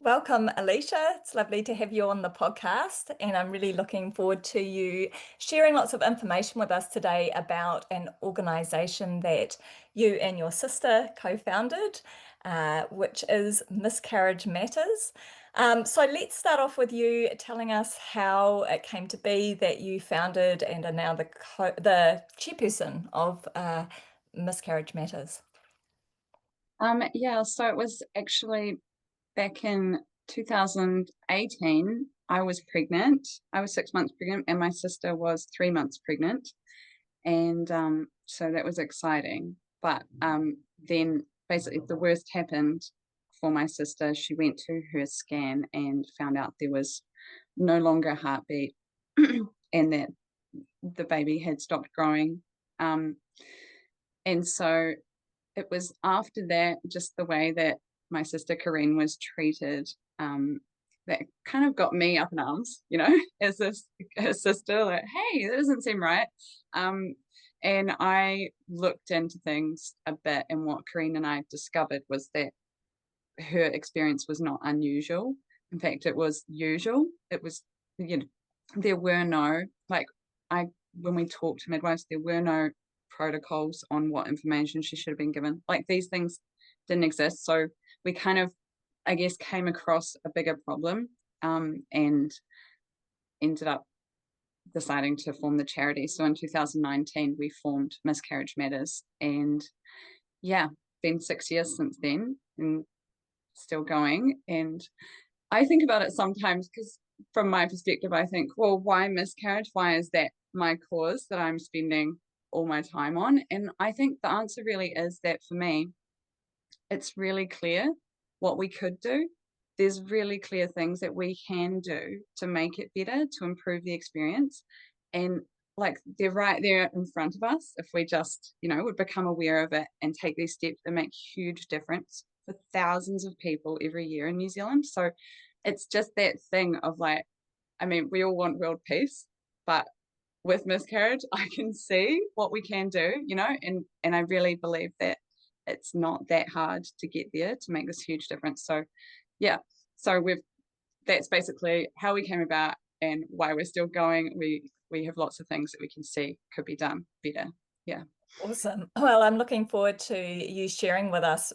Welcome, Aleisha. It's lovely to have you on the podcast, and I'm really looking forward to you sharing lots of information with us today about an organisation that you and your sister co-founded, which is Miscarriage Matters. So let's start off with you telling us how it came to be that you founded and are now the chairperson of Miscarriage Matters. So it was actually back in 2018. I was pregnant. I was 6 months pregnant, and my sister was 3 months pregnant. And so that was exciting. But then basically the worst happened for my sister. She went to her scan and found out there was no longer a heartbeat and that the baby had stopped growing. And so it was after that, just the way that my sister Corinne was treated, that kind of got me up in arms, as a sister, like, hey, that doesn't seem right. And I looked into things a bit, and what Corinne and I discovered was that her experience was not unusual. In fact, it was usual. It was, there were no, like, when we talked to midwives, there were no protocols on what information she should have been given. Like, these things didn't exist. So we kind of, I guess, came across a bigger problem, and ended up deciding to form the charity. So in 2019, we formed Miscarriage Matters, and yeah, been 6 years since then and still going. And I think about it sometimes because from my perspective, I think, well, why miscarriage? Why is that my cause that I'm spending all my time on? And I think the answer really is that for me, it's really clear what we could do. There's really clear things that we can do to make it better, to improve the experience. And like, they're right there in front of us. If we just, would become aware of it and take these steps, and make huge difference for thousands of people every year in New Zealand. So it's just that thing of like, I mean, we all want world peace, but with miscarriage, I can see what we can do, and I really believe that it's not that hard to get there to make this huge difference. So yeah, so that's basically how we came about and why we're still going. We have lots of things that we can see could be done better. Yeah. Awesome. Well, I'm looking forward to you sharing with us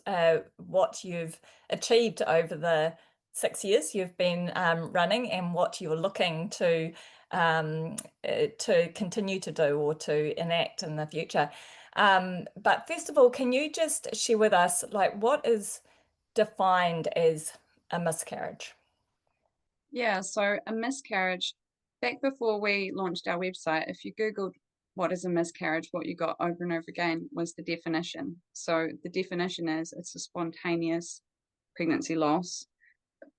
what you've achieved over the 6 years you've been running, and what you're looking to continue to do or to enact in the future. But first of all, can you just share with us, like, what is defined as a miscarriage? Yeah, so a miscarriage, back before we launched our website, if you Googled what is a miscarriage, what you got over and over again was the definition. So the definition is it's a spontaneous pregnancy loss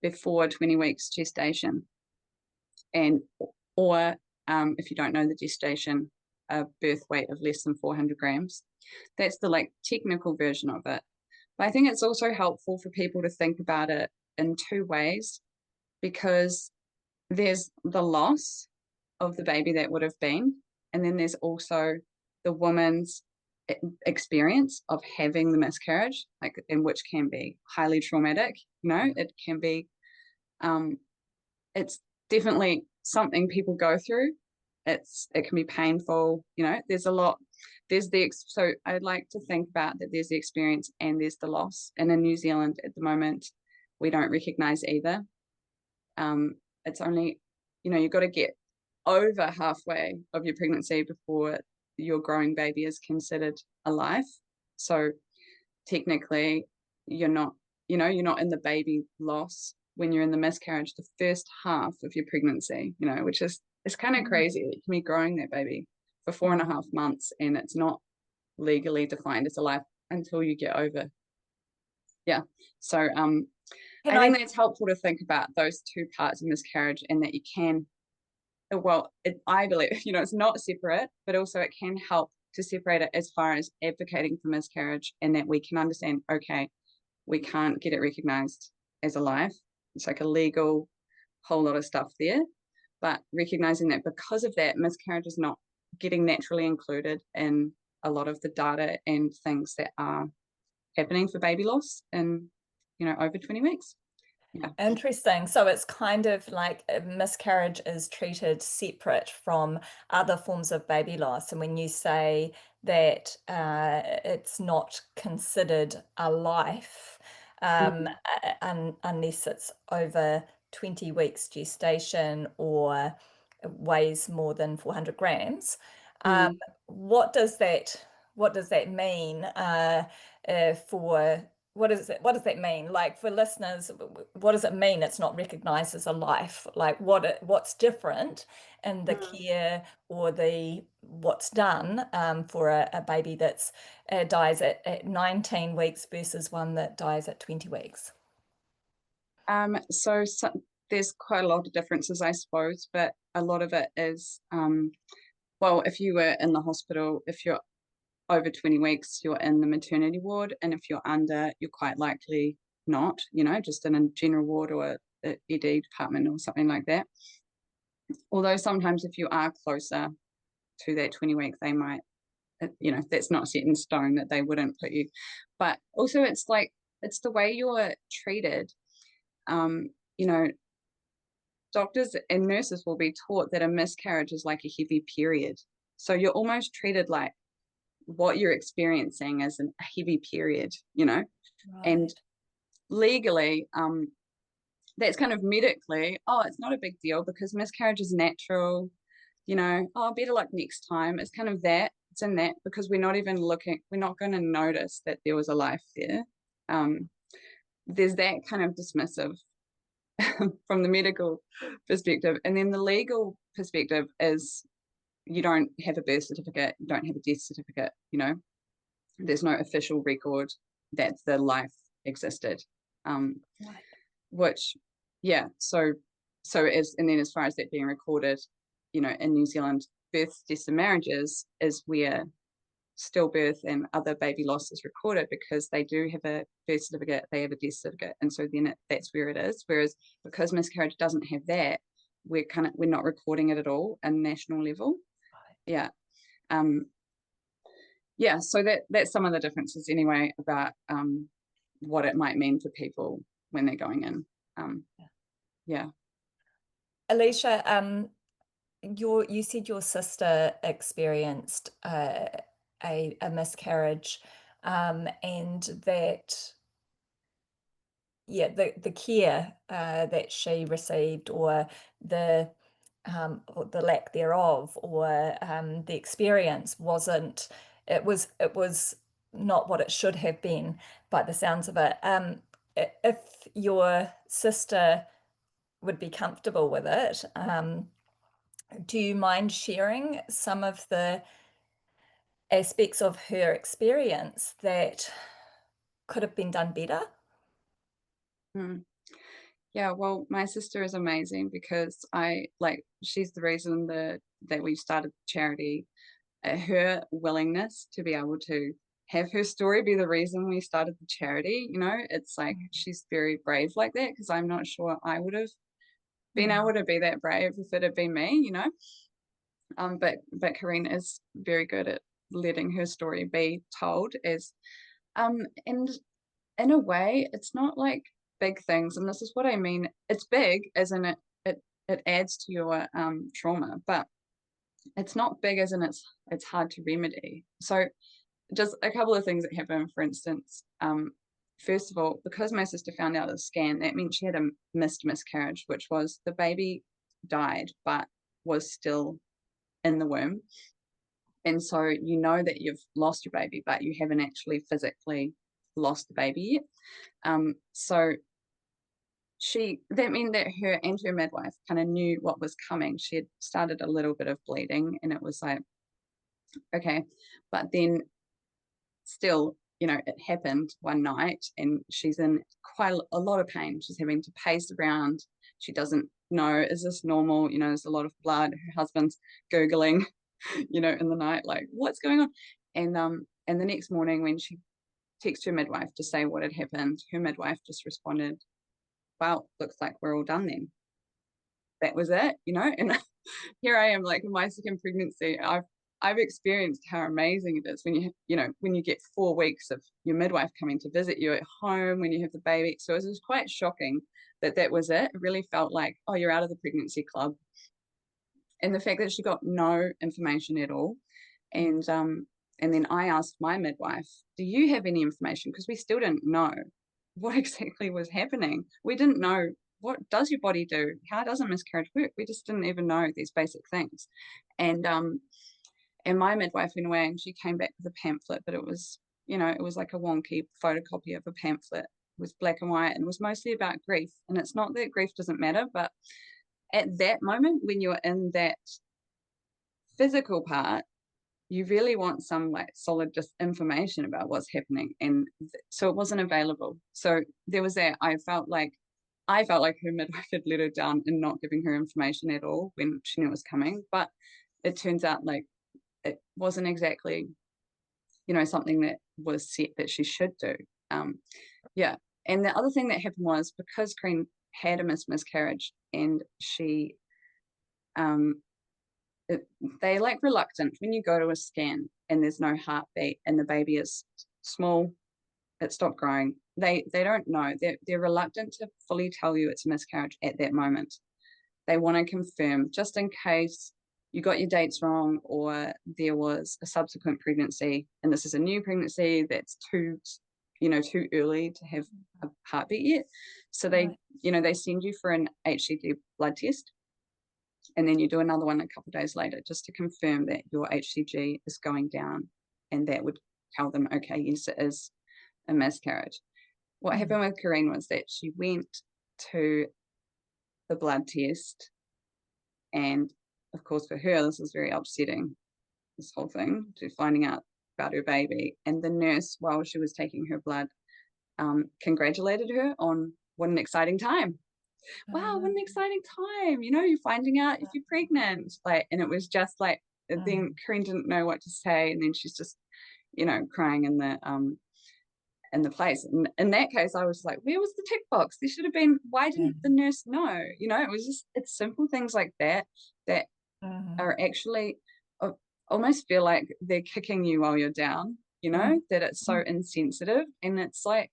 before 20 weeks gestation. And or if you don't know the gestation, a birth weight of less than 400 grams. That's the like technical version of it. But I think it's also helpful for people to think about it in two ways, because there's the loss of the baby that would have been, and then there's also the woman's experience of having the miscarriage, like, in which can be highly traumatic. It can be, it's definitely something people go through. It can be painful. There's a lot. So I'd like to think about that there's the experience and there's the loss. And in New Zealand at the moment, we don't recognize either. It's only, you've got to get over halfway of your pregnancy before your growing baby is considered alive. So technically, you're not in the baby loss when you're in the miscarriage, the first half of your pregnancy, which is, it's kind of crazy that you can be growing that baby for 4.5 months and it's not legally defined as alive until you get over. Yeah. So I think that's helpful to think about those two parts of miscarriage, and that you can, well, I believe, it's not separate, but also it can help to separate it as far as advocating for miscarriage, and that we can understand, okay, we can't get it recognized as alive. It's like a legal whole lot of stuff there, but recognizing that because of that, miscarriage is not getting naturally included in a lot of the data and things that are happening for baby loss in, over 20 weeks. Yeah. Interesting. So it's kind of like a miscarriage is treated separate from other forms of baby loss. And when you say that it's not considered a life, Mm, unless it's over 20 weeks gestation or weighs more than 400 grams, um, mm. what does that what does that mean for what does that mean? Like for listeners, what does it mean it's not recognized as a life? Like what's different in the Mm. care or the what's done for a baby that's dies at 19 weeks versus one that dies at 20 weeks? So there's quite a lot of differences, I suppose, but a lot of it is, well, if you were in the hospital, if you're over 20 weeks, you're in the maternity ward, and if you're under, you're quite likely not, just in a general ward or a ED department or something like that. Although sometimes if you are closer to that 20 week, they might, that's not set in stone that they wouldn't put you. But also it's like, it's the way you're treated. Um, you know, doctors and nurses will be taught that a miscarriage is like a heavy period. So you're almost treated like what you're experiencing as a heavy period. And Right. legally, that's kind of medically, oh, it's not a big deal because miscarriage is natural. Oh, better luck next time. It's kind of that. It's in that because we're not going to notice that there was a life there. Um, there's that kind of dismissive from the medical perspective. And then the legal perspective is you don't have a birth certificate, you don't have a death certificate. There's no official record that the life existed. Um, Right. which, yeah, and then as far as that being recorded, in New Zealand, births, deaths, and marriages is where stillbirth and other baby loss is recorded because they do have a birth certificate, they have a death certificate, and so then that's where it is. Whereas because miscarriage doesn't have that, we're not recording it at all at national level. Right. Yeah. Um, yeah, so that's some of the differences anyway about what it might mean for people when they're going in. Um, yeah. Aleisha, you said your sister experienced a miscarriage, and that yeah, the care that she received, or the lack thereof, or the experience wasn't. It was not what it should have been, by the sounds of it. If your sister would be comfortable with it, do you mind sharing some of the aspects of her experience that could have been done better? Mm. Yeah, well, my sister is amazing because she's the reason that we started the charity. Her willingness to be able to have her story be the reason we started the charity, it's like she's very brave like that because I'm not sure I would have been Mm. able to be that brave if it had been me. But Karine is very good at letting her story be told and in a way, it's not like big things, and this is what I mean. It's big, as in it adds to your trauma, but it's not big as in it's hard to remedy. So just a couple of things that happened, for instance. First of all, because my sister found out a scan, that meant she had a missed miscarriage, which was the baby died but was still in the womb. And so you know that you've lost your baby, but you haven't actually physically lost the baby yet. So that meant that her and her midwife kind of knew what was coming. She had started a little bit of bleeding, and it was like, okay, but then still, it happened one night, and she's in quite a lot of pain. She's having to pace around. She doesn't know, is this normal? There's a lot of blood. Her husband's Googling, in the night, like, what's going on? And the next morning when she texted her midwife to say what had happened, her midwife just responded, well, looks like we're all done then. That was it. And here I am, like in my second pregnancy. I've experienced how amazing it is when when you get 4 weeks of your midwife coming to visit you at home when you have the baby. So it was quite shocking that that was it. It really felt like, oh, you're out of the pregnancy club. And the fact that she got no information at all. Mm. And then I asked my midwife, do you have any information? Because we still didn't know what exactly was happening. We didn't know, what does your body do? How does a miscarriage work? We just didn't even know these basic things. And and my midwife went away and she came back with a pamphlet, but it was, it was like a wonky photocopy of a pamphlet. It was black and white and was mostly about grief. And it's not that grief doesn't matter, but at that moment when you're in that physical part, you really want some like solid just information about what's happening. And so it wasn't available. So there was that. I felt like her midwife had let her down in not giving her information at all when she knew it was coming. But it turns out like it wasn't exactly, something that was set that she should do. Yeah. And the other thing that happened was because Corinne had a miscarriage and she um they like reluctant when you go to a scan and there's no heartbeat and the baby is small, it stopped growing. They don't know. They're reluctant to fully tell you it's a miscarriage at that moment. They want to confirm just in case you got your dates wrong or there was a subsequent pregnancy and this is a new pregnancy that's too early to have a heartbeat yet. So Right. they send you for an HCG blood test and then you do another one a couple of days later just to confirm that your HCG is going down, and that would tell them, okay, yes, it is a miscarriage. What Mm. happened with Corinne was that she went to the blood test, and of course for her this was very upsetting, this whole thing, to finding out about her baby. And the nurse, while she was taking her blood, congratulated her on what an exciting time. Wow, what Uh, an exciting time. You're finding out if you're pregnant. Like, and it was just like, then mm. Corinne didn't know what to say. And then she's just, crying in the place. And in that case, I was like, where was the tick box? There should have been, why Yeah. didn't the nurse know? It was just, it's simple things like that that Mhm. are actually almost feel like they're kicking you while you're down, Mhm. that it's so Mhm. insensitive. And it's like,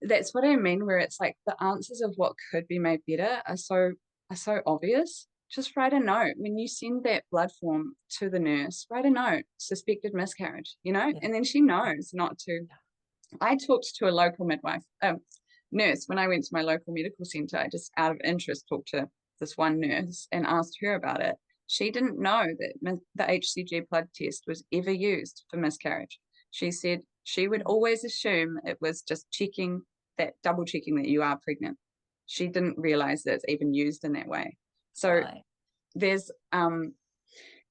that's what I mean, where it's like the answers of what could be made better are so obvious. Just write a note when you send that blood form to the nurse. Write a note, suspected miscarriage, Yeah. and then she knows not to. I talked to a local midwife, nurse, when I went to my local medical centre. I just out of interest talked to this one nurse and asked her about it. She didn't know that the HCG blood test was ever used for miscarriage. She said she would Mm. always assume it was just double checking that you are pregnant. She didn't realize that it's even used in that way. So Right. there's,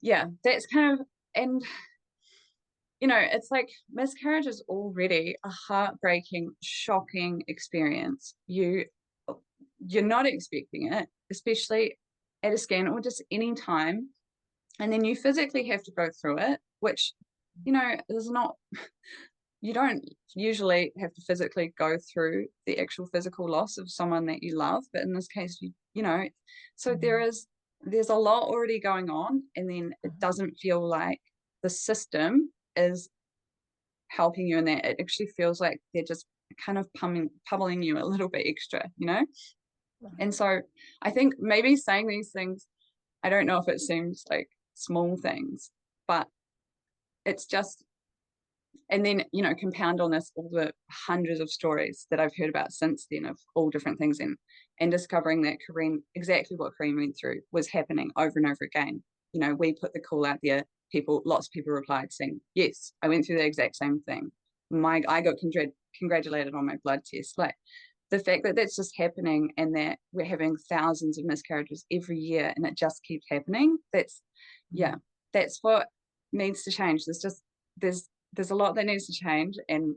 yeah, that's kind of, and it's like miscarriage is already a heartbreaking, shocking experience. You're not expecting it, especially at a scan or just any time. And then you physically have to go through it, which, is not, you don't usually have to physically go through the actual physical loss of someone that you love. But in this case, so Mhm. there's a lot already going on. And then it Mhm. doesn't feel like the system is helping you in that. It actually feels like they're just kind of pummeling you a little bit extra. Right. And so I think maybe saying these things, I don't know if it seems like small things, but it's just, and then, compound on this all the hundreds of stories that I've heard about since then of all different things, and discovering that exactly what Corinne went through was happening over and over again. We put the call out there, lots of people replied saying, yes, I went through the exact same thing. I got congratulated on my blood test. Like, the fact that that's just happening and that we're having thousands of miscarriages every year and it just keeps happening, yeah, Mhm. that's what needs to change. There's a lot that needs to change. And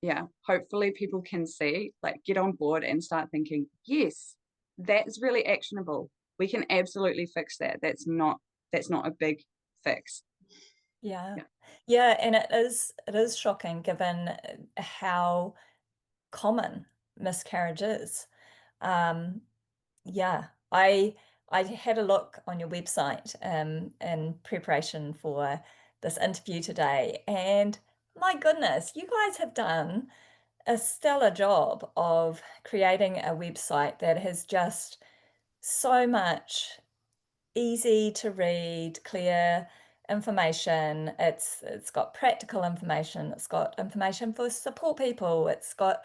yeah, hopefully people can see, like, get on board and start thinking, yes, that's really actionable. We can absolutely fix that. That's not a big fix. Yeah. Yeah. Yeah, and it is shocking given how common miscarriage is. Um, yeah, I had a look on your website in preparation for this interview today, and my goodness, you guys have done a stellar job of creating a website that has just so much easy to read, clear information. It's got practical information. It's got information for support people. It's got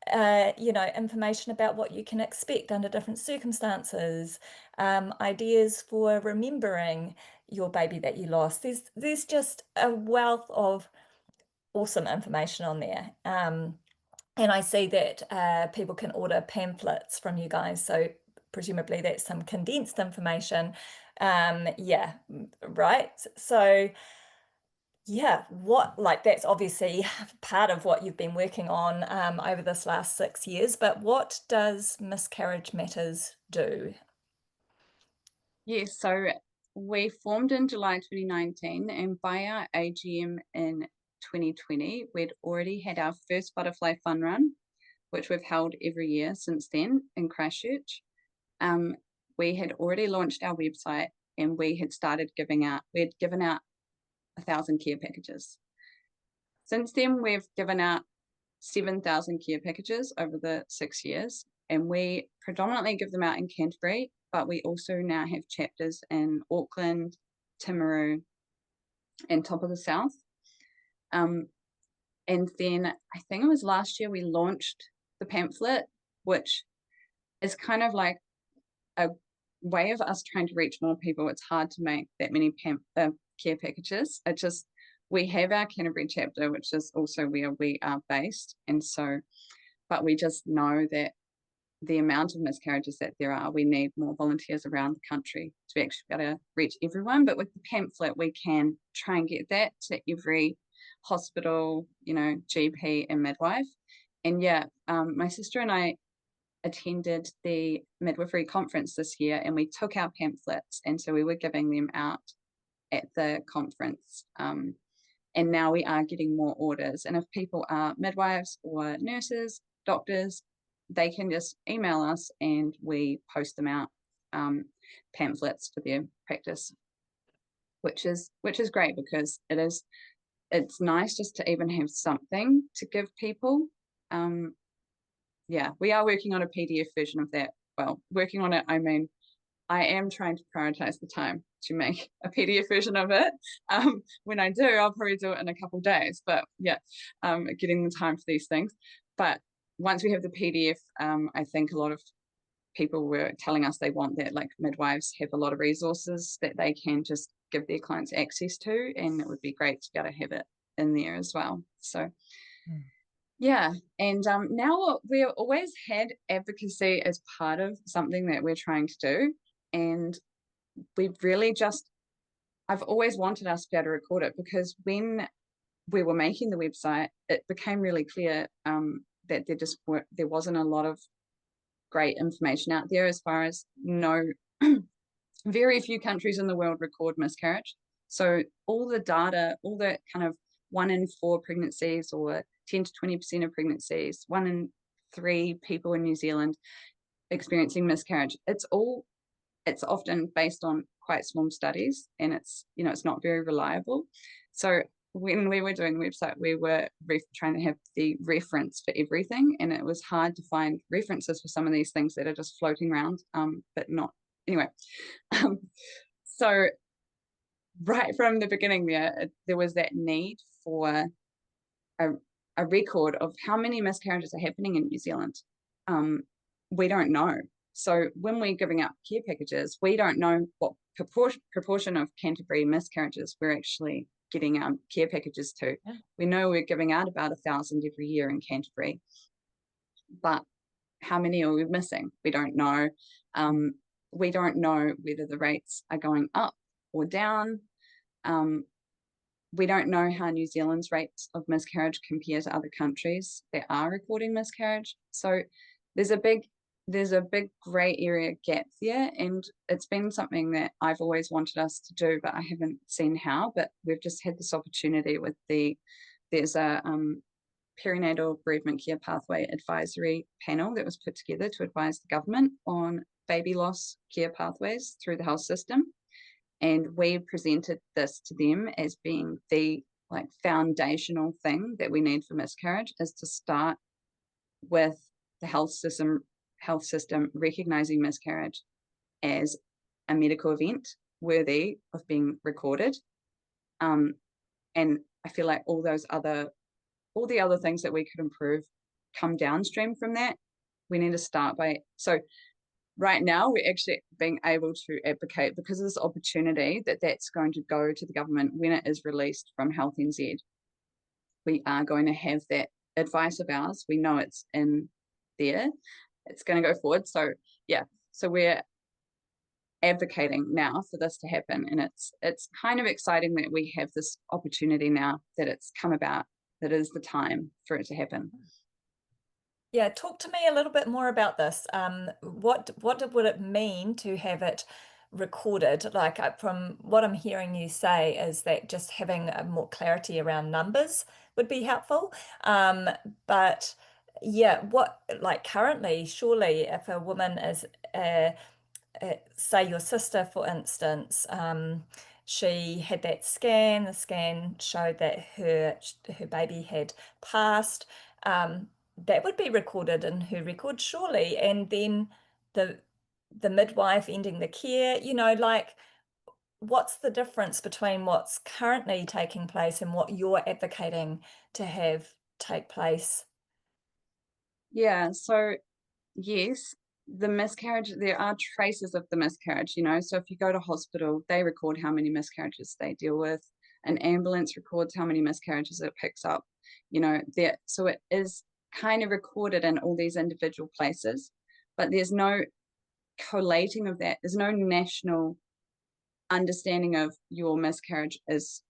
information about what you can expect under different circumstances, ideas for remembering your baby that you lost. There's just a wealth of awesome information on there. And I see that people can order pamphlets from you guys, so presumably that's some condensed information. Yeah, right. So yeah, that's obviously part of what you've been working on over this last 6 years, but what does Miscarriage Matters do? Yes, so we formed in July 2019, and by our AGM in 2020, we'd already had our first butterfly fun run, which we've held every year since then in Christchurch. We had already launched our website, and we had given out 1,000 care packages. Since then, we've given out 7,000 care packages over the 6 years, and we predominantly give them out in Canterbury, but we also now have chapters in Auckland, Timaru, and top of the South. And then I think it was last year we launched the pamphlet, which is kind of like a way of us trying to reach more people. It's hard to make that many care packages. We have our Canterbury chapter, which is also where we are based. And so, but we just know that the amount of miscarriages that there are, we need more volunteers around the country to actually be able to reach everyone. But with the pamphlet, we can try and get that to every hospital, GP and midwife. And yeah, my sister and I attended the midwifery conference this year, and we took our pamphlets, and so we were giving them out at the conference. And now we are getting more orders. And if people are midwives or nurses, doctors, they can just email us and we post them out, pamphlets for their practice, which is great, because it's nice just to even have something to give people. Yeah, we are working on a PDF version of that. Well, working on it, I mean, I am trying to prioritize the time to make a PDF version of it. When I do, I'll probably do it in a couple of days. But yeah, getting the time for these things. But once we have the PDF, I think a lot of people were telling us they want that, like midwives have a lot of resources that they can just give their clients access to, and it would be great to be able to have it in there as well. So yeah, and now we've always had advocacy as part of something that we're trying to do, and we've really I've always wanted us to be able to record it, because when we were making the website, it became really clear that there wasn't a lot of great information out there, as far as very few countries in the world record miscarriage. So all the data, all the kind of 1 in 4 pregnancies, or 10 to 20% of pregnancies, 1 in 3 people in New Zealand experiencing miscarriage, it's often based on quite small studies, and it's not very reliable. So when we were doing the website, we were trying to have the reference for everything, and it was hard to find references for some of these things that are just floating around, but not anyway. So right from the beginning there was that need for a record of how many miscarriages are happening in New Zealand. We don't know. So when we're giving out care packages, we don't know what proportion of Canterbury miscarriages we're actually getting care packages to. Yeah. We know we're giving out about 1,000 every year in Canterbury, but how many are we missing? We don't know. We don't know whether the rates are going up or down. We don't know how New Zealand's rates of miscarriage compare to other countries that are recording miscarriage. So there's a big grey area gap there, and it's been something that I've always wanted us to do, but I haven't seen how. But we've just had this opportunity with there's a perinatal bereavement care pathway advisory panel that was put together to advise the government on baby loss care pathways through the health system. And we presented this to them as being the like foundational thing that we need for miscarriage, is to start with the health system recognizing miscarriage as a medical event worthy of being recorded. And I feel like all the other things that we could improve come downstream from that. We need to start by, so right now we're actually being able to advocate, because of this opportunity that's going to go to the government when it is released from Health NZ. We are going to have that advice of ours. We know it's in there. It's going to go forward. So yeah, so we're advocating now for this to happen, and it's kind of exciting that we have this opportunity now, that it's come about, that is the time for it to happen. Yeah, talk to me a little bit more about this. What would it mean to have it recorded? Like from what I'm hearing you say is that just having more clarity around numbers would be helpful. But yeah, what like currently, surely if a woman is say your sister, for instance, she had that scan. The scan showed that her baby had passed. That would be recorded in her record, surely. And then the the midwife ending the care, like what's the difference between what's currently taking place and what you're advocating to have take place? Yeah, so yes, the miscarriage, there are traces of the miscarriage, so if you go to hospital, they record how many miscarriages they deal with. An ambulance records how many miscarriages it picks up, there. So it is kind of recorded in all these individual places, but there's no collating of that. There's no national understanding of your miscarriage is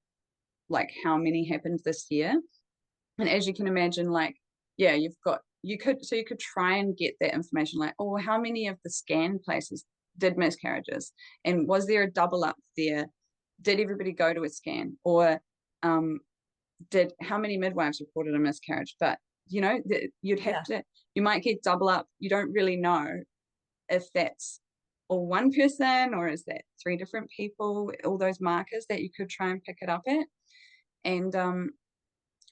like how many happened this year. And as you can imagine, like, yeah, you could try and get that information, like, oh, how many of the scan places did miscarriages? And was there a double up there? Did everybody go to a scan? Or how many midwives reported a miscarriage? But, you'd have Yeah. to, you might get double up. You don't really know if that's all one person or is that three different people, all those markers that you could try and pick it up at. And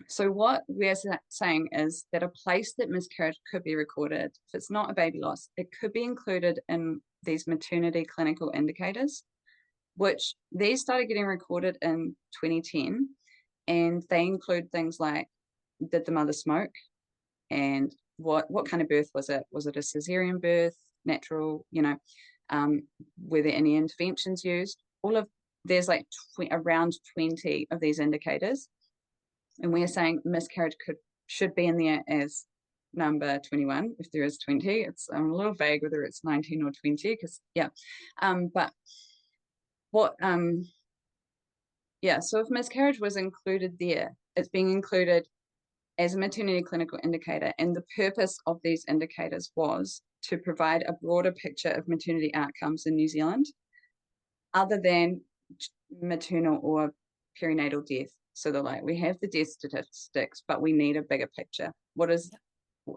so what we're saying is that a place that miscarriage could be recorded, if it's not a baby loss, it could be included in these maternity clinical indicators, which these started getting recorded in 2010. And they include things like, did the mother smoke? And what kind of birth was it? Was it a cesarean birth, natural, were there any interventions used? There's like around 20 of these indicators. And we're saying miscarriage should be in there as number 21, if there is 20. It's a little vague whether it's 19 or 20, because yeah. But what yeah, so if miscarriage was included there, it's being included as a maternity clinical indicator, and the purpose of these indicators was to provide a broader picture of maternity outcomes in New Zealand, other than maternal or perinatal death. So they're like, we have the death statistics, but we need a bigger picture.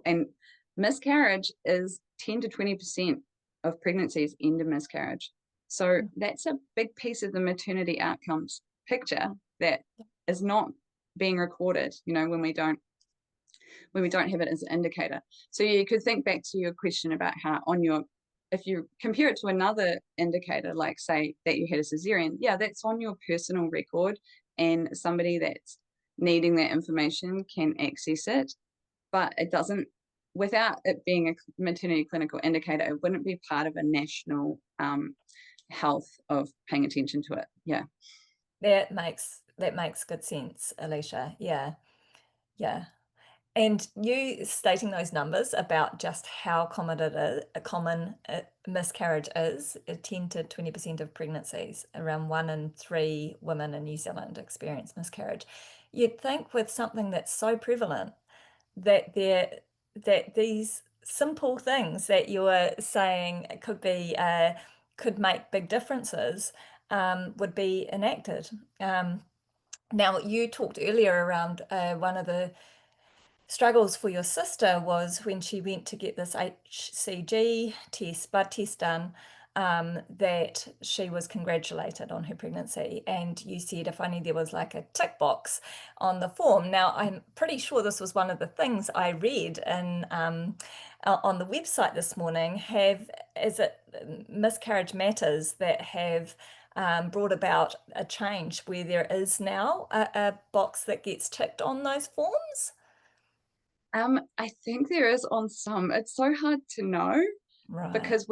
And miscarriage is 10 to 20% of pregnancies end in miscarriage. So that's a big piece of the maternity outcomes picture that is not being recorded, when we don't have it as an indicator. So you could think back to your question about how if you compare it to another indicator, like say that you had a cesarean, yeah, that's on your personal record, and somebody that's needing that information can access it, but it doesn't, without it being a maternity clinical indicator, it wouldn't be part of a national health of paying attention to it. Yeah. That makes good sense, Aleisha. Yeah. Yeah. And you stating those numbers about just how common it is, a common miscarriage is, 10 to 20% of pregnancies, around 1 in 3 women in New Zealand experience miscarriage. You'd think with something that's so prevalent that these simple things that you're saying could make big differences would be enacted. Now, you talked earlier around one of the struggles for your sister was when she went to get this HCG test, blood test done, that she was congratulated on her pregnancy. And you said if only there was like a tick box on the form. Now, I'm pretty sure this was one of the things I read in on the website this morning. Is it Miscarriage Matters that have brought about a change where there is now a box that gets ticked on those forms? I think there is on some. It's so hard to know Right. because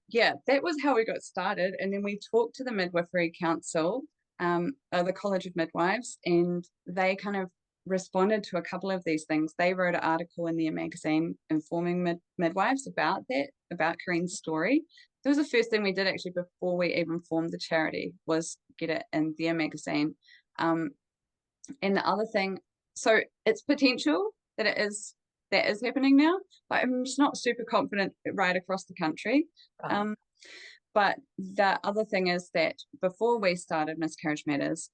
yeah, that was how we got started. And then we talked to the Midwifery Council, the College of Midwives, and they kind of responded to a couple of these things. They wrote an article in their magazine informing midwives about that, about Corinne's story. That was the first thing we did actually before we even formed the charity, was get it in their magazine. And the other thing, so it's potential that is happening now, but I'm just not super confident right across the country. Right. Um, but the other thing is that before we started Miscarriage Matters,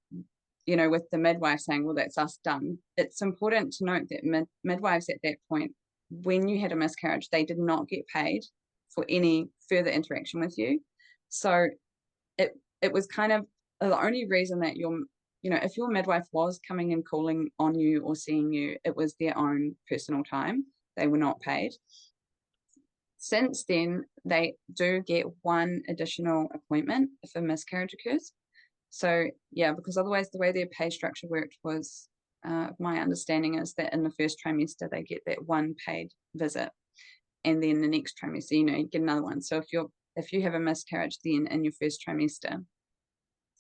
with the midwife saying, well, that's us done, it's important to note that midwives at that point, when you had a miscarriage, they did not get paid for any further interaction with you. So it was kind of the only reason that if your midwife was coming and calling on you or seeing you, it was their own personal time. They were not paid. Since then, they do get one additional appointment if a miscarriage occurs. So yeah, because otherwise the way their pay structure worked was, my understanding is that in the first trimester, they get that one paid visit. And then the next trimester, you get another one. So if you have a miscarriage then in your first trimester,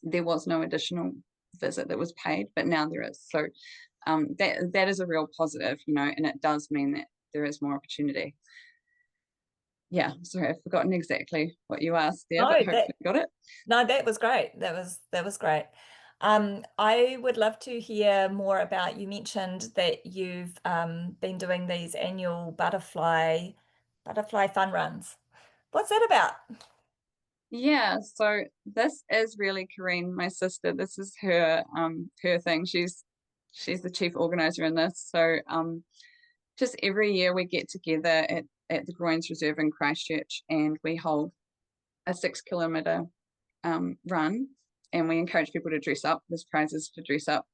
there was no additional visit that was paid, but now there is. So that is a real positive, and it does mean that there is more opportunity. Yeah, sorry, I've forgotten exactly what you asked there, but No, hopefully you got it. no, that was great. That was great. I would love to hear more about, you mentioned that you've been doing these annual butterfly fun runs. What's that about? Yeah, so this is really Corinne, my sister. This is her thing. She's the chief organizer in this. So just every year we get together at the Groins Reserve in Christchurch, and we hold a 6 kilometer run, and we encourage people to dress up. There's prizes to dress up,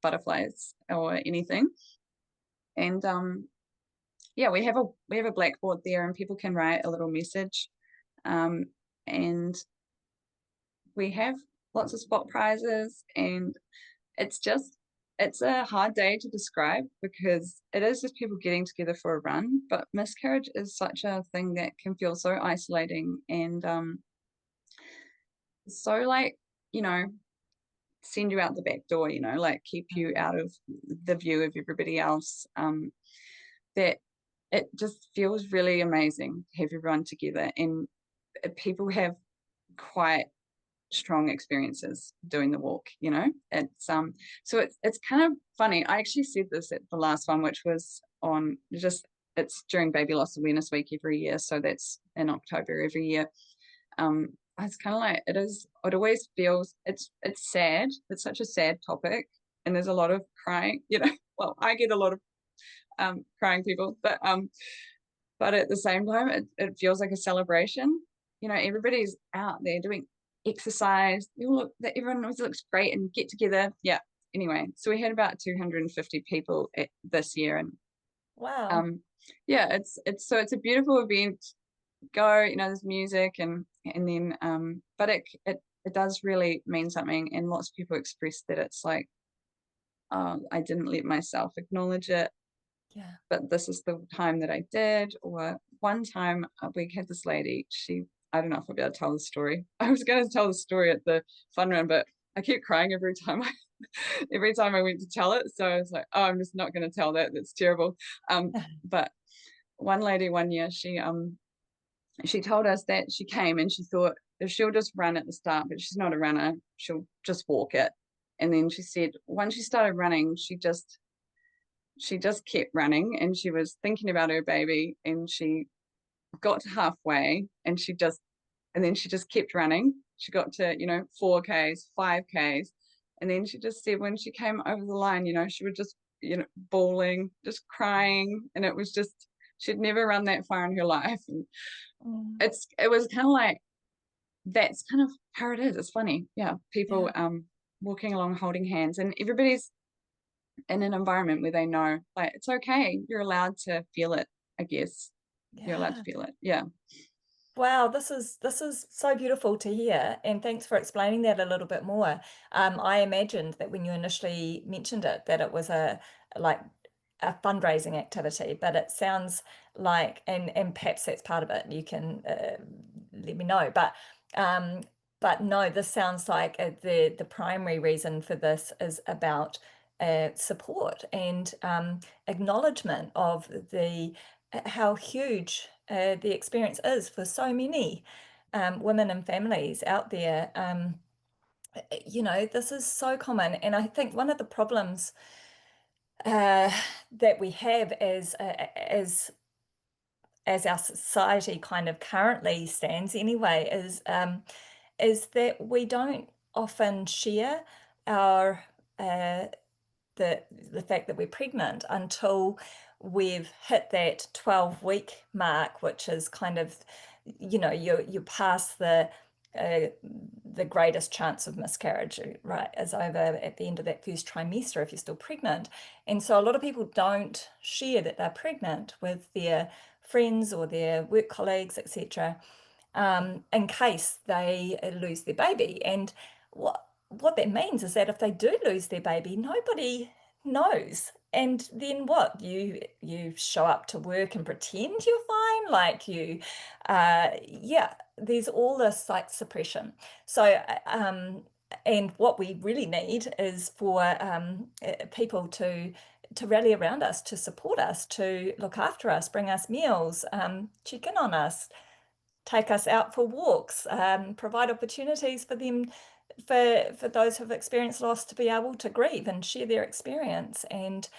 butterflies or anything. And yeah, we have a blackboard there, and people can write a little message. And we have lots of spot prizes, and it's a hard day to describe because it is just people getting together for a run, but miscarriage is such a thing that can feel so isolating and so like, you know, send you out the back door, like keep you out of the view of everybody else. That it just feels really amazing to have everyone together, and people have quite strong experiences doing the walk. It's so it's kind of funny. I actually said this at the last one, which was on just it's during baby loss awareness week every year, so that's in October every year. It's kind of like it always feels it's sad. It's such a sad topic, and there's a lot of crying, well, I get a lot of crying people, but at the same time it feels like a celebration. Everybody's out there doing exercise. Everyone always looks great and get together. Yeah. Anyway, so we had about 250 people this year, and Wow. um, yeah, it's a beautiful event. Go, there's music and then but it does really mean something, and lots of people express that it's like, I didn't let myself acknowledge it, Yeah. but this is the time that I did. Or one time we had this lady, I don't know if I'll be able to tell the story. I was going to tell the story at the fun run, but I kept crying every time every time I went to tell it. So I was like, oh, I'm just not going to tell that. That's terrible. But one lady one year, she told us that she came and she thought if she'll just run at the start, but she's not a runner, she'll just walk it. And then she said once she started running, she just kept running, and she was thinking about her baby, and she got to halfway, and then she just kept running. She got to 4Ks, 5Ks, and then she just said when she came over the line, she would just bawling, just crying. And it was just, she'd never run that far in her life. And Mm. it was kind of like, that's kind of how it is. It's funny. Yeah. People Yeah. walking along holding hands, and everybody's in an environment where they know, like, it's okay. You're allowed to feel it, I guess. You're allowed to Yeah. feel it. Yeah. Wow, this is so beautiful to hear, and thanks for explaining that a little bit more. I imagined that when you initially mentioned it, that it was like a fundraising activity, but it sounds like, and perhaps that's part of it. You can let me know, um, but no, this sounds like the primary reason for this is about support and acknowledgement of the how huge the experience is for so many women and families out there. This is so common. And I think one of the problems uh, that we have as our society kind of currently stands anyway is that we don't often share our uh, the fact that we're pregnant until we've hit that 12-week mark, which is kind of, you're past uh, the greatest chance of miscarriage, right, is over at the end of that first trimester if you're still pregnant. And so a lot of people don't share that they're pregnant with their friends or their work colleagues, etc., in case they lose their baby. And what that means is that if they do lose their baby, nobody knows. And then what? You show up to work and pretend you're fine, like yeah. There's all this like suppression. So and what we really need is for people to rally around us, to support us, to look after us, bring us meals, check in on us, take us out for walks, provide opportunities for them, for those who've experienced loss to be able to grieve and share their experience. And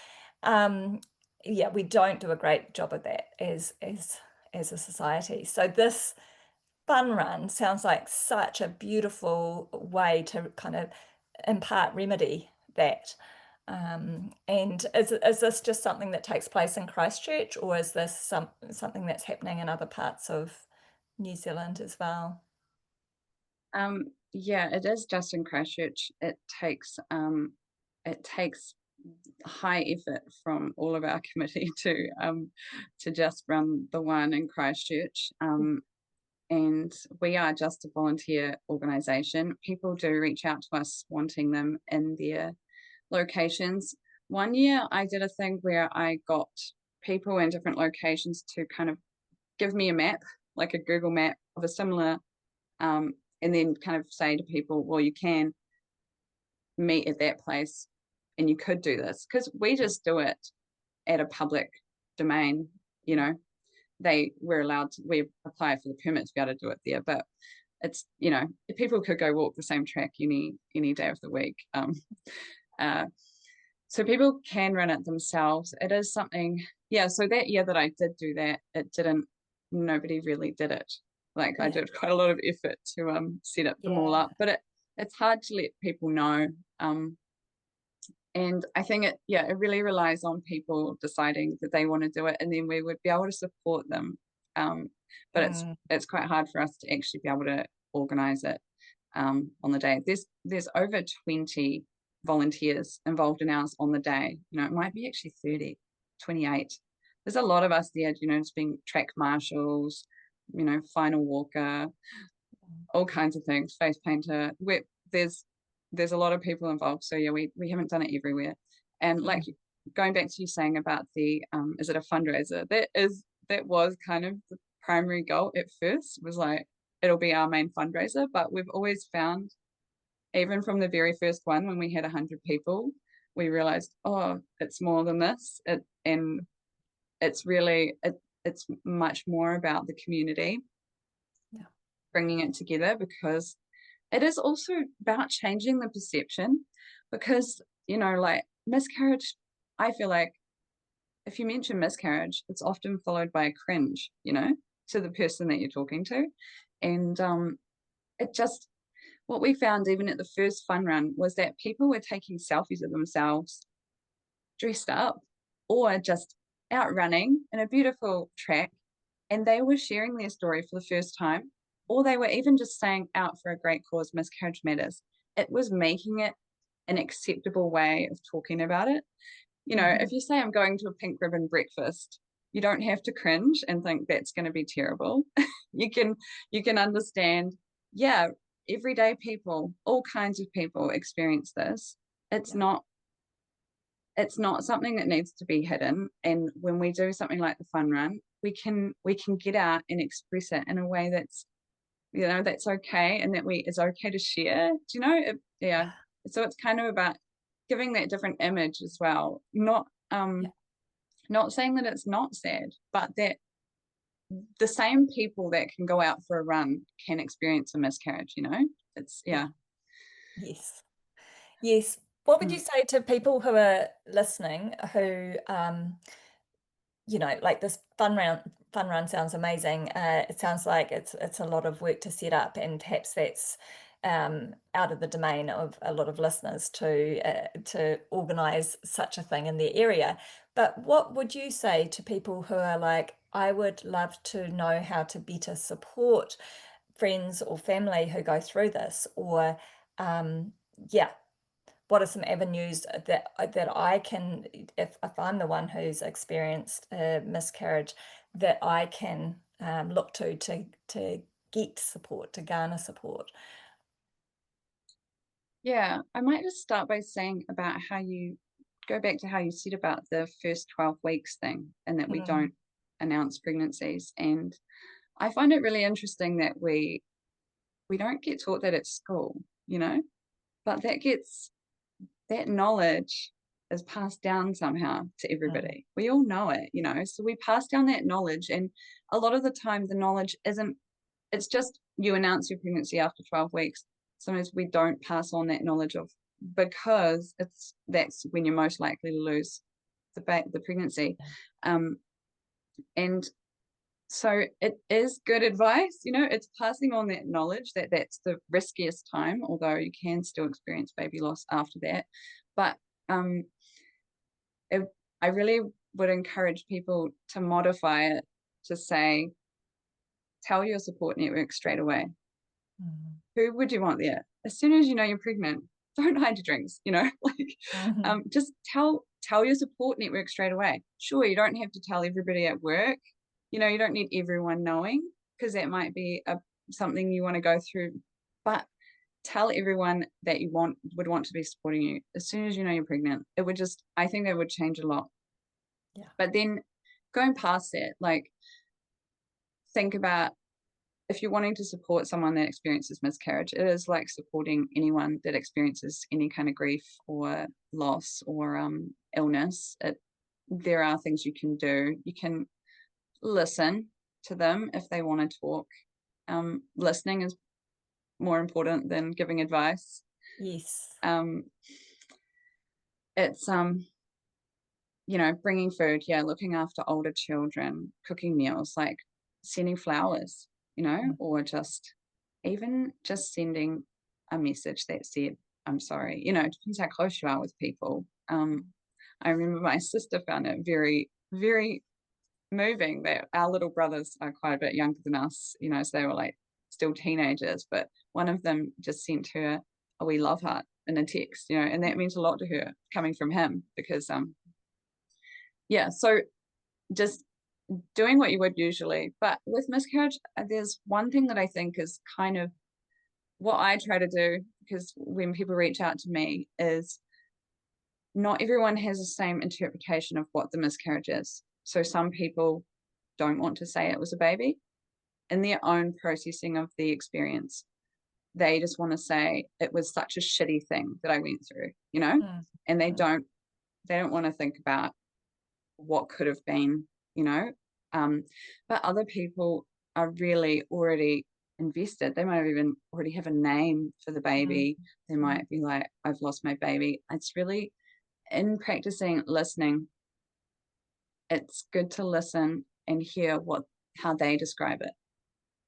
yeah, we don't do a great job of that as a society. So this fun run sounds like such a beautiful way to kind of impart remedy that. And is this just something that takes place in Christchurch, or is this something that's happening in other parts of New Zealand as well? Yeah, it is just in Christchurch. It takes high effort from all of our committee to just run the one in Christchurch. And we are just a volunteer organisation. People do reach out to us wanting them in their locations. One year I did a thing where I got people in different locations to kind of give me a map, like a Google map of a similar, and then kind of say to people, well, you can meet at that place and you could do this, because we just do it at a public domain. We're allowed to, we apply for the permit to be able to do it there, but it's, people could go walk the same track any day of the week. uh, so people can run it themselves. It is something, yeah. So that year that I did do that, nobody really did it. Like, I Yeah, did quite a lot of effort to set up them all yeah. up, but it's hard to let people know. And I think it really relies on people deciding that they want to do it, and then we would be able to support them. But Mm, it's quite hard for us to actually be able to organize it on the day. There's over 20 volunteers involved in ours on the day. It might be actually 30, 28. There's a lot of us there, just being track marshals, final walker, all kinds of things, face painter. There's there's a lot of people involved. So yeah, we haven't done it everywhere. And like, mm, going back to you saying about the is it a fundraiser? That was kind of the primary goal at first, was like, it'll be our main fundraiser. But we've always found, even from the very first one when we had 100 people, we realized, oh, it's more than this. And it's much more about the community yeah. bringing it together, because it is also about changing the perception. Because, like, miscarriage, I feel like if you mention miscarriage, it's often followed by a cringe, to the person that you're talking to. And it just, what we found even at the first fun run was that people were taking selfies of themselves dressed up or just out running in a beautiful track, and they were sharing their story for the first time, or they were even just saying out for a great cause, Miscarriage Matters. It was making it an acceptable way of talking about it. You know, Mhm. if you say I'm going to a pink ribbon breakfast, you don't have to cringe and think that's going to be terrible. You can understand, yeah, everyday people, all kinds of people experience this. It's Yeah. not it's not something that needs to be hidden. And when we do something like the fun run, we can get out and express it in a way that's, that's okay, and that we is okay to share. Do you know? Yeah. So it's kind of about giving that different image as well. Yeah. Not saying that it's not sad, but that the same people that can go out for a run can experience a miscarriage, It's Yeah. yeah. Yes. Yes. What would you Mm. say to people who are listening who like this fun run sounds amazing. It sounds like it's a lot of work to set up, and perhaps that's out of the domain of a lot of listeners to organize such a thing in their area. But what would you say to people who are like, I would love to know how to better support friends or family who go through this, or yeah, what are some avenues that I can, if I'm the one who's experienced a miscarriage, that I can look to get support, to garner support? Yeah, I might just start by saying about how you go back to how you said about the first 12 weeks thing, and that we Mm, don't announce pregnancies. And I find it really interesting that we don't get taught that at school, but that knowledge is passed down somehow to mm, everybody. We all know it, so we pass down that knowledge. And a lot of the time the knowledge isn't, it's just you announce your pregnancy after 12 weeks. Sometimes we don't pass on that knowledge of, because that's when you're most likely to lose the pregnancy. yeah. um and so it is good advice, it's passing on that knowledge that that's the riskiest time, although you can still experience baby loss after that. But um it, I really would encourage people to modify it, to say, tell your support network straight away. Mm, Who would you want there? As soon as you know you're pregnant, don't hide your drinks, like, mhm, just tell your support network straight away. Sure, you don't have to tell everybody at work. You don't need everyone knowing, because that might be something you want to go through. But tell everyone that you would want to be supporting you as soon as you know you're pregnant. It would just, I think that would change a lot. yeah. But then going past that, like, think about, if you're wanting to support someone that experiences miscarriage, it is like supporting anyone that experiences any kind of grief or loss or illness. There are things you can do. You can listen to them if they want to talk. Listening is more important than giving advice. Yes. Um, it's bringing food, yeah, looking after older children, cooking meals, like sending flowers, Mm, or even just sending a message that said, I'm sorry. It depends how close you are with people. I remember my sister found it very, very moving that our little brothers are quite a bit younger than us, so they were like still teenagers, but one of them just sent her a wee love heart in a text, and that means a lot to her coming from him, because yeah, so just doing what you would usually. But with miscarriage, there's one thing that I think is kind of what I try to do, because when people reach out to me, is not everyone has the same interpretation of what the miscarriage is. So some people don't want to say it was a baby in their own processing of the experience. They just want to say it was such a shitty thing that I went through, mm, and they mm, don't want to think about what could have been, you know. Um, but other people are really already invested. They might have even already have a name for the mm, baby. They mm. might be like, I've lost my baby. It's really, in practicing listening, it's good to listen and hear how they describe it.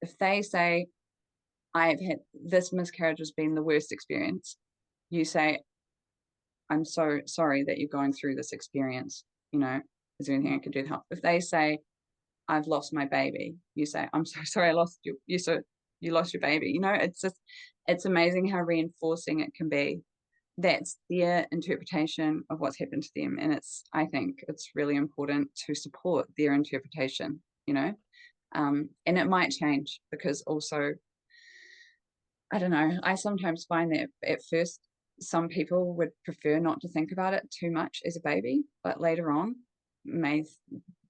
If they say, I've had this miscarriage has been the worst experience, you say, I'm so sorry that you're going through this experience. You know, is there anything I can do to help? If they say, I've lost my baby, you say, I'm so sorry I lost you. You lost your baby. You know, it's just, it's amazing how reinforcing it can be. That's their interpretation of what's happened to them. And I think it's really important to support their interpretation, you know, and it might change because also, I don't know, I sometimes find that at first, some people would prefer not to think about it too much as a baby, but later on may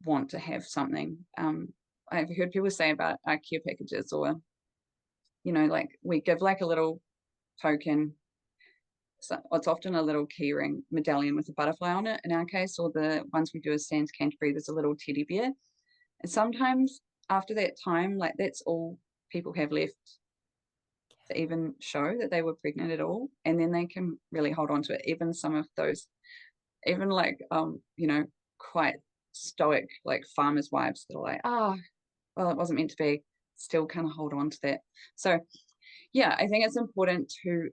want to have something. I've heard people say about our care packages, or, you know, like we give like a little token. So it's often a little keyring medallion with a butterfly on it in our case, or the ones we do as Sans Canterbury, there's a little teddy bear. And sometimes after that time, like that's all people have left to even show that they were pregnant at all. And then they can really hold on to it. Even some of those, even like, you know, quite stoic, like farmers' wives that are like, ah, oh, well, it wasn't meant to be, still kind of hold on to that. So yeah, I think it's important to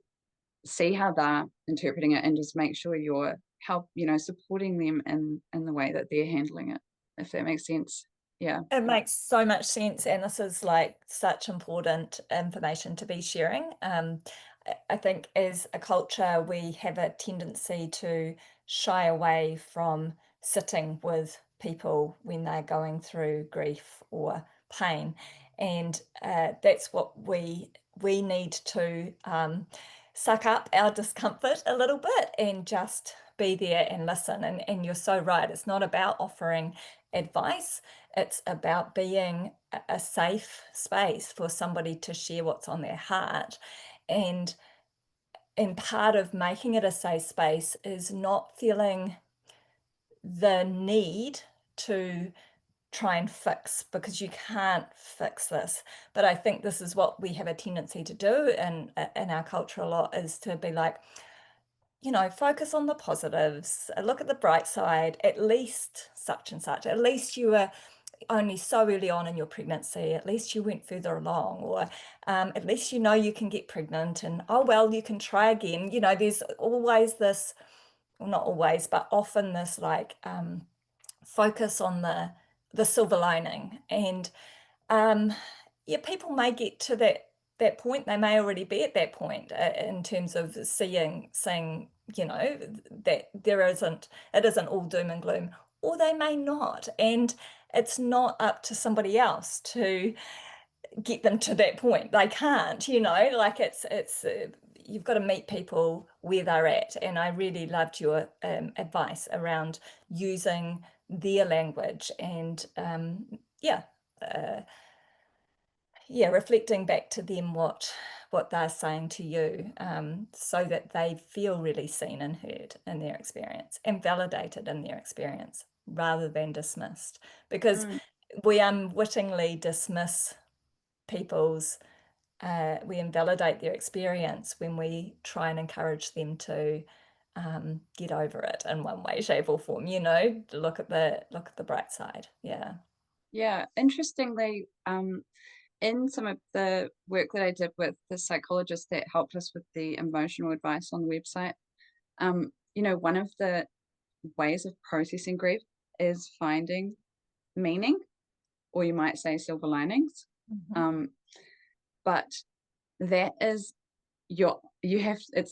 see how they're interpreting it and just make sure you're supporting them in the way that they're handling it, if that makes sense. Yeah. It makes so much sense, and this is like such important information to be sharing. I think as a culture, we have a tendency to shy away from sitting with people when they're going through grief or pain, and that's what we need to suck up our discomfort a little bit and just be there and listen. And you're so right. It's not about offering advice. It's about being a safe space for somebody to share what's on their heart. And part of making it a safe space is not feeling the need to try and fix, because you can't fix this. But I think this is what we have a tendency to do in our culture a lot, is to be like, focus on the positives, look at the bright side, at least such and such, at least you were only so early on in your pregnancy, at least you went further along, or at least you can get pregnant, and oh well, you can try again. There's always this, well, not always, but often this like focus on the silver lining. And um, yeah, people may get to that point. They may already be at that point in terms of seeing, that it isn't all doom and gloom, or they may not. And it's not up to somebody else to get them to that point. They can't, like it's you've got to meet people where they're at. And I really loved your advice around using their language and yeah. Uh, yeah, reflecting back to them what they're saying to you, so that they feel really seen and heard in their experience and validated in their experience rather than dismissed. Because Mm. we unwittingly dismiss people's, we invalidate their experience when we try and encourage them to get over it in one way, shape, or form. Look at the bright side. Yeah. Yeah, interestingly, in some of the work that I did with the psychologist that helped us with the emotional advice on the website, one of the ways of processing grief is finding meaning, or you might say silver linings. Mhm. Um, but that is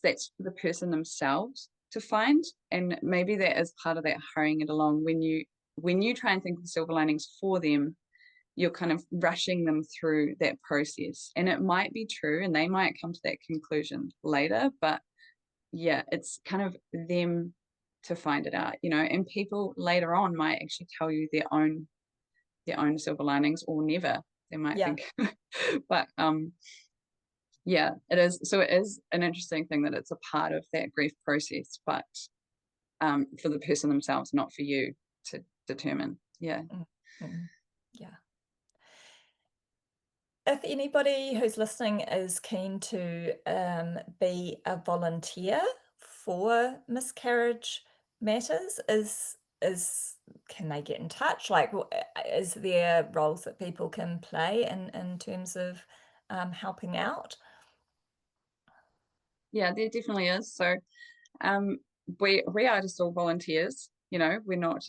that's for the person themselves to find. And maybe that is part of that hurrying it along. When you try and think of silver linings for them, you're kind of rushing them through that process. And it might be true and they might come to that conclusion later, but yeah, it's kind of them to find it out, and people later on might actually tell you their own silver linings, or never. They might Yeah. think but yeah, it is. So it is an interesting thing that it's a part of that grief process, but for the person themselves, not for you to determine. Yeah. Mm, mm, yeah. If anybody who's listening is keen to be a volunteer for Miscarriage Matters, is can they get in touch? Like, is there roles that people can play in terms of helping out? Yeah, there definitely is. So we are just all volunteers, you know, we're not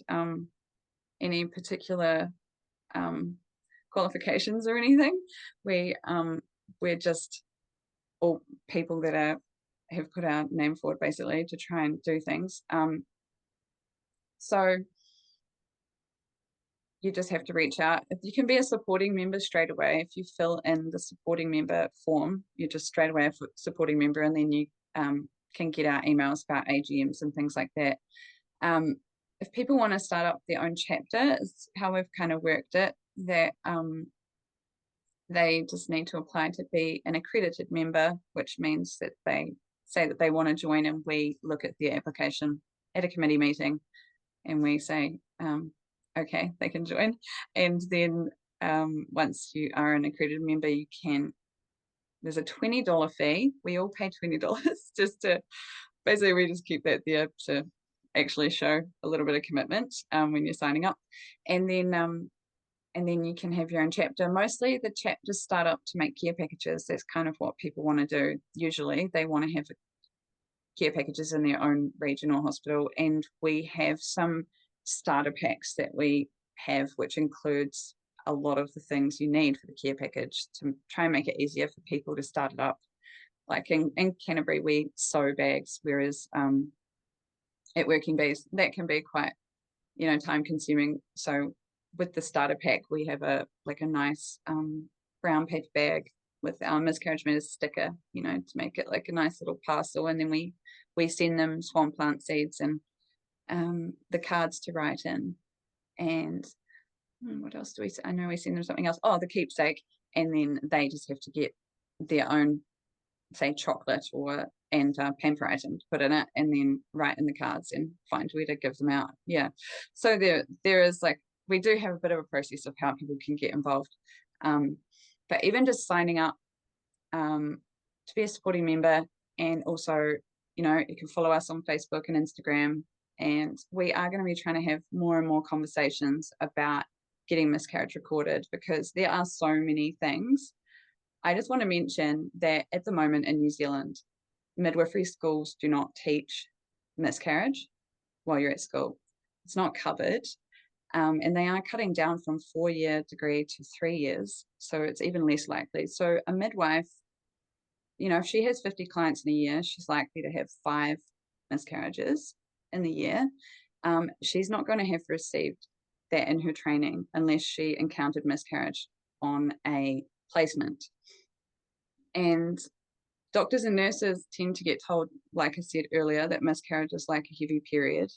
any particular qualifications or anything. We're just all people that have put our name forward basically to try and do things. So you just have to reach out. If you can be a supporting member straight away, if you fill in the supporting member form, you're just straight away a supporting member, and then you can get our emails about AGMs and things like that. If people want to start up their own chapter, is how we've kind of worked it, that they just need to apply to be an accredited member, which means that they say that they want to join, and we look at their application at a committee meeting and we say, okay, they can join. And then once you are an accredited member, you can, there's a $20 fee. We all pay $20 just to, basically we just keep that there to actually show a little bit of commitment when you're signing up. And then you can have your own chapter. Mostly the chapters start up to make care packages. That's kind of what people want to do. Usually they want to have care packages in their own region or hospital. And we have some starter packs that we have, which includes a lot of the things you need for the care package to try and make it easier for people to start it up. Like in Canterbury, we sew bags, whereas at Working Bees, that can be quite, you know, time consuming. So with the starter pack, we have a nice brown paper bag with our Miscarriage Matters sticker, you know, to make it like a nice little parcel. And then we send them swan plant seeds and the cards to write in. And what else do we say? I know we send them something else. Oh, the keepsake. And then they just have to get their own, say, chocolate and pamper item to put in it, and then write in the cards and find where to give them out. Yeah. So there is like, we do have a bit of a process of how people can get involved. But even just signing up to be a supporting member, and also, you know, you can follow us on Facebook and Instagram, and we are going to be trying to have more and more conversations about getting miscarriage recorded, because there are so many things. I just want to mention that at the moment in New Zealand, midwifery schools do not teach miscarriage while you're at school. It's not covered. And they are cutting down from 4-year degree to 3 years. So it's even less likely. So a midwife, you know, if she has 50 clients in a year, she's likely to have 5 miscarriages in the year. She's not going to have received that in her training unless she encountered miscarriage on a placement. And doctors and nurses tend to get told, like I said earlier, that miscarriage is like a heavy period.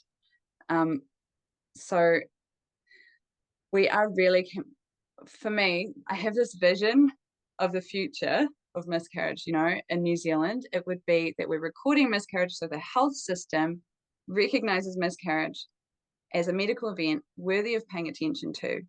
So we are really, for me, I have this vision of the future of miscarriage, you know, in New Zealand. It would be that we're recording miscarriage, so the health system recognizes miscarriage as a medical event worthy of paying attention to.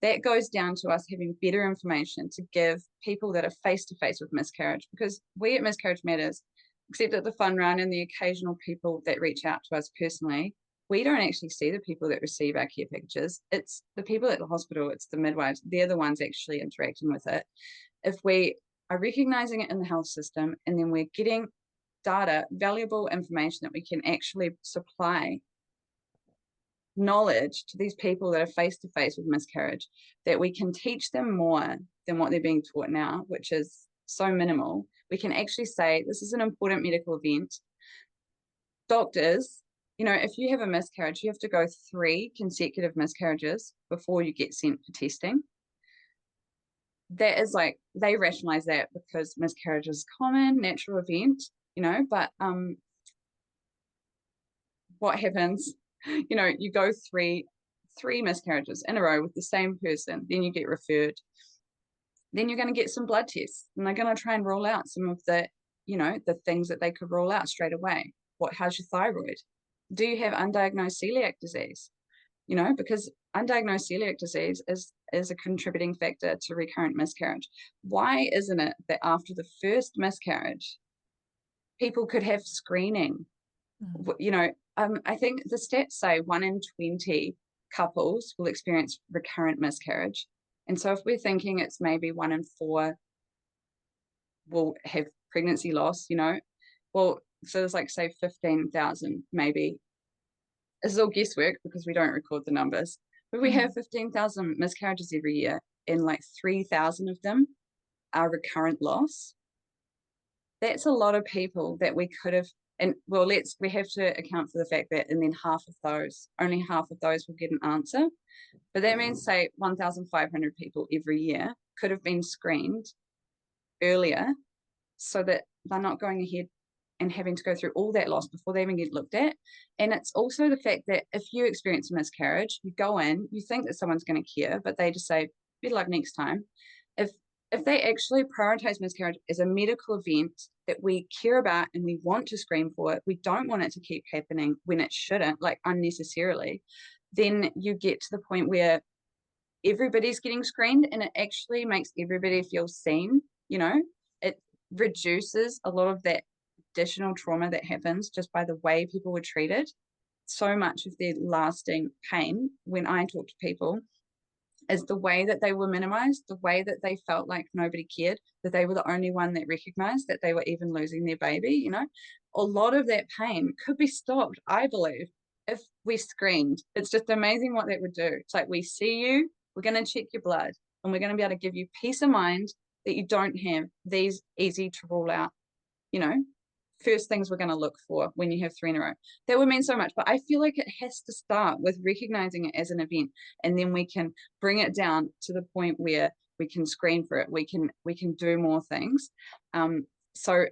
That goes down to us having better information to give people that are face-to-face with miscarriage, because we at Miscarriage Matters, except at the fun run and the occasional people that reach out to us personally, we don't actually see the people that receive our care packages. It's the people at the hospital, it's the midwives, they're the ones actually interacting with it. If we are recognizing it in the health system, and then we're getting data, valuable information that we can actually supply knowledge to these people that are face to face with miscarriage, that we can teach them more than what they're being taught now, which is so minimal. We can actually say, this is an important medical event. Doctors, you know, if you have a miscarriage, you have to go 3 consecutive miscarriages before you get sent for testing. That is like, they rationalize that because miscarriage is common, natural event, you know, but what happens, you know, you go three miscarriages in a row with the same person, then you get referred, then you're going to get some blood tests, and they're going to try and rule out some of the, you know, the things that they could rule out straight away. How's your thyroid? Do you have undiagnosed celiac disease? You know, because undiagnosed celiac disease is a contributing factor to recurrent miscarriage. Why isn't it that after the first miscarriage, people could have screening? You know, I think the stats say 1 in 20 couples will experience recurrent miscarriage. And so if we're thinking it's maybe 1 in 4 will have pregnancy loss, you know, well, so there's like, say 15,000 maybe. This is all guesswork because we don't record the numbers, but we have 15,000 miscarriages every year, and like 3,000 of them are recurrent loss. That's a lot of people that we could have, and well, we have to account for the fact that, and then only half of those will get an answer. But that means, say, 1,500 people every year could have been screened earlier so that they're not going ahead and having to go through all that loss before they even get looked at. And it's also the fact that if you experience a miscarriage, you go in, you think that someone's going to care, but they just say, better luck next time. If they actually prioritize miscarriage as a medical event that we care about and we want to screen for it, we don't want it to keep happening when it shouldn't, like unnecessarily, then you get to the point where everybody's getting screened and it actually makes everybody feel seen. It reduces a lot of that additional trauma that happens just by the way people were treated. So much of their lasting pain, when I talk to people, is the way that they were minimized, the way that they felt like nobody cared, that they were the only one that recognized that they were even losing their baby. A lot of that pain could be stopped, I believe, if we screened. It's just amazing what that would do. It's like, we see you, we're going to check your blood, and we're going to be able to give you peace of mind that you don't have these easy to rule out, first things we're going to look for when you have 3 in a row. That would mean so much, but I feel like it has to start with recognizing it as an event, and then we can bring it down to the point where we can screen for it. We can do more things. So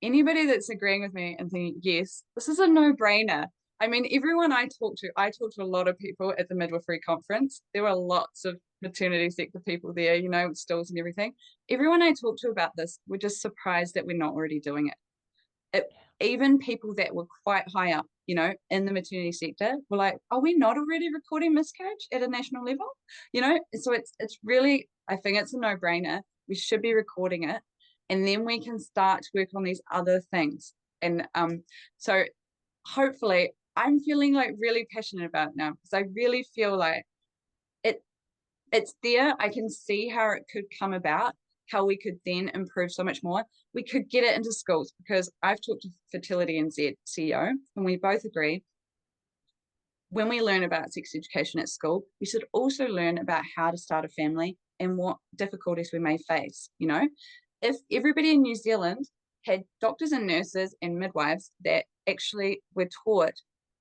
anybody that's agreeing with me and thinking, yes, this is a no-brainer. I mean, everyone I talk to a lot of people at the midwifery conference. There were lots of maternity sector people there, with stalls and everything. Everyone I talked to about this were just surprised that we're not already doing it. Even people that were quite high up, in the maternity sector were like, are we not already recording miscarriage at a national level? So it's really, I think it's a no-brainer. We should be recording it, and then we can start to work on these other things. And so hopefully I'm feeling like really passionate about it now, because I really feel like it's there. I can see how it could come about, how we could then improve so much more. We could get it into schools, because I've talked to Fertility NZ CEO, and we both agree when we learn about sex education at school, we should also learn about how to start a family and what difficulties we may face. If everybody in New Zealand had doctors and nurses and midwives that actually were taught,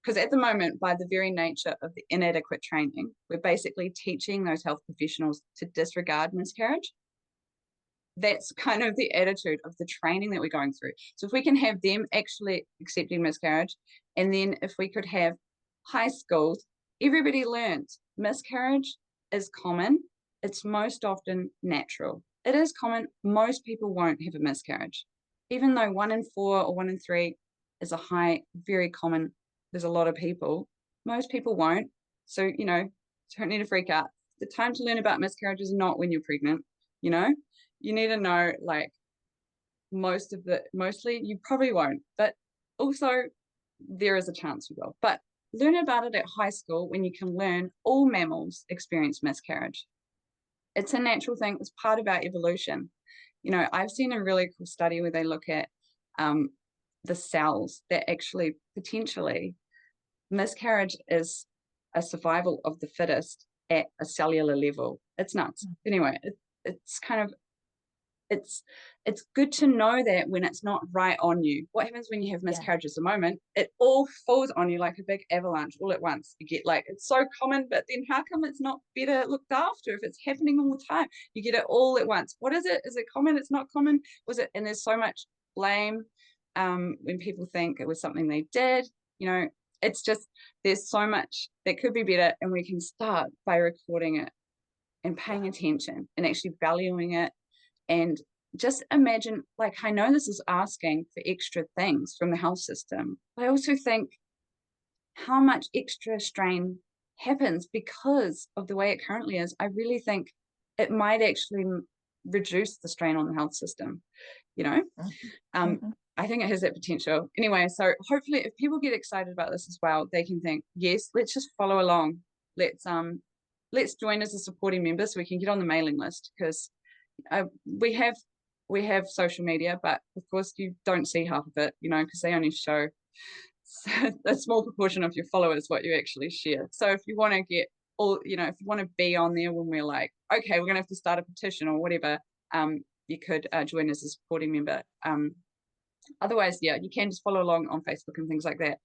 because at the moment, by the very nature of the inadequate training, we're basically teaching those health professionals to disregard miscarriage. That's kind of the attitude of the training that we're going through. So if we can have them actually accepting miscarriage, and then if we could have high schools, everybody learns miscarriage is common. It's most often natural. It is common. Most people won't have a miscarriage, even though 1 in 4 or 1 in 3 is a high, very common. There's a lot of people. Most people won't. So, don't need to freak out. The time to learn about miscarriage is not when you're pregnant. You need to know, like, mostly you probably won't, but also there is a chance you will. But learn about it at high school, when you can learn all mammals experience miscarriage. It's a natural thing. It's part of our evolution. I've seen a really cool study where they look at the cells that actually potentially miscarriage is a survival of the fittest at a cellular level. It's nuts. Anyway, it's kind of, it's good to know that when it's not right on you. What happens when you have miscarriages? The moment it all falls on you like a big avalanche all at once. You get like, it's so common, but then how come it's not better looked after if it's happening all the time? You get it all at once. What is it? Is it common? It's not common. Was it? And there's so much blame when people think it was something they did. It's just, there's so much that could be better, and we can start by recording it and paying attention and actually valuing it. And just imagine, like, I know this is asking for extra things from the health system, but I also think how much extra strain happens because of the way it currently is. I really think it might actually reduce the strain on the health system. I think it has that potential. Anyway, so hopefully if people get excited about this as well, they can think, yes, let's just follow along. Let's join as a supporting member so we can get on the mailing list, because we have we have social media, but of course you don't see half of it, because they only show a small proportion of your followers what you actually share. So if you want to get if you want to be on there when we're like, okay, we're going to have to start a petition or whatever, you could join as a supporting member. Otherwise, yeah, you can just follow along on Facebook and things like that.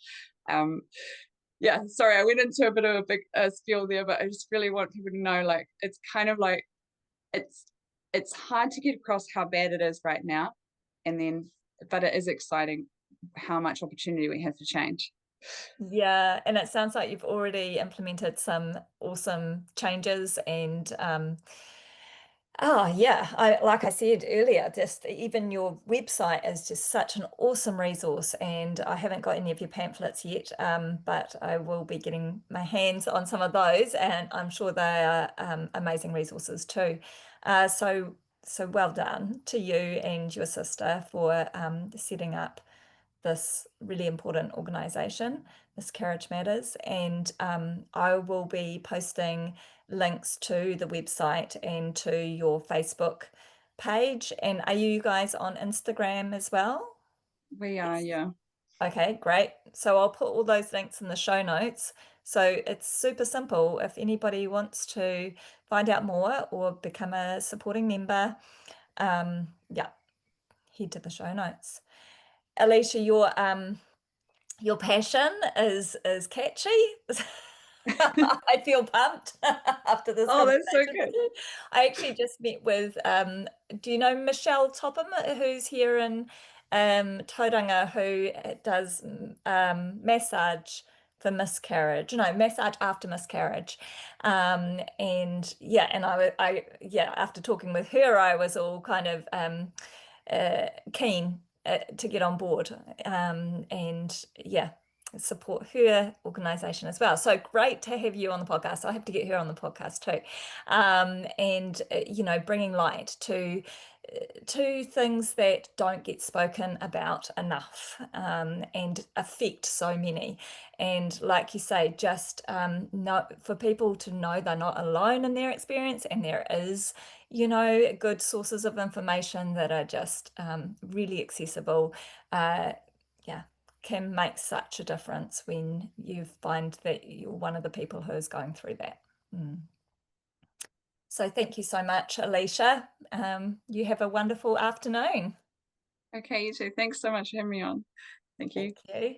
Yeah, sorry, I went into a bit of a big spiel there, but I just really want people to know, like, it's kind of like it's it's hard to get across how bad it is right now, and then, but it is exciting how much opportunity we have to change. Yeah, and it sounds like you've already implemented some awesome changes and oh yeah, like I said earlier, just even your website is just such an awesome resource, and I haven't got any of your pamphlets yet, but I will be getting my hands on some of those, and I'm sure they are amazing resources too. So well done to you and your sister for setting up this really important organization, Miscarriage Matters. And I will be posting links to the website and to your Facebook page. And are you guys on Instagram as well? We are, yeah. Okay, great. So I'll put all those links in the show notes. So it's super simple. If anybody wants to find out more or become a supporting member, yeah, head to the show notes. Aleisha, your passion is catchy. I feel pumped after this Oh, that's so conversation with good. you. I actually just met with, do you know Michelle Topham, who's here in Tauranga, who does massage for miscarriage, no, massage after miscarriage. And yeah, and yeah, after talking with her, I was all kind of keen to get on board and yeah, support her organization as well. So great to have you on the podcast. I have to get her on the podcast too. And bringing light to things that don't get spoken about enough and affect so many. And like you say, just for people to know they're not alone in their experience, and there is, good sources of information that are just really accessible. Yeah, can make such a difference when you find that you're one of the people who is going through that. Mm. So thank you so much, Aleisha. You have a wonderful afternoon. Okay, you too. Thanks so much for having me on. Thank Thank you. you.